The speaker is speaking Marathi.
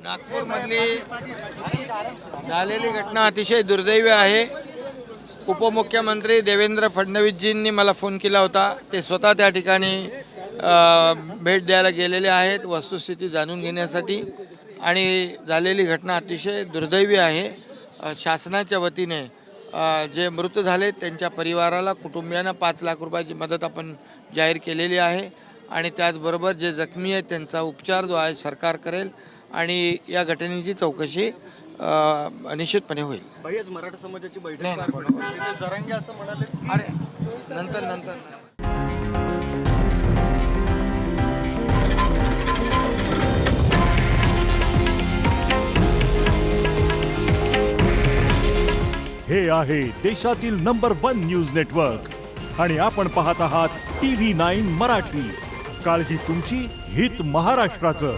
नागपूरमधली झालेली घटना अतिशय दुर्दैवी आहे. उपमुख्यमंत्री देवेंद्र फडणवीसजींनी मला फोन केला होता. ते स्वतः त्या ठिकाणी भेट द्यायला गेलेले आहेत वस्तुस्थिती जाणून घेण्यासाठी. आणि झालेली घटना अतिशय दुर्दैवी आहे. शासनाच्या वतीने जे मृत झाले त्यांच्या परिवाराला कुटुंबियांना 5 लाख रुपयाची मदत आपण जाहीर केलेली आहे. आणि त्याचबरोबर जे जखमी आहेत त्यांचा उपचार जो आहे सरकार करेल आणि या घटनेची चौकशी निश्चितपणे होईल. भैयाच मराठा समाजाची बैठक पार पडली. तिथे जरांगे असं म्हणाले की अरे नंतर हे आहे देशातील नंबर 1 न्यूज नेटवर्क आणि आपण पाहत आहात TV9 मराठी. काळजी तुमची, हित महाराष्ट्राचं.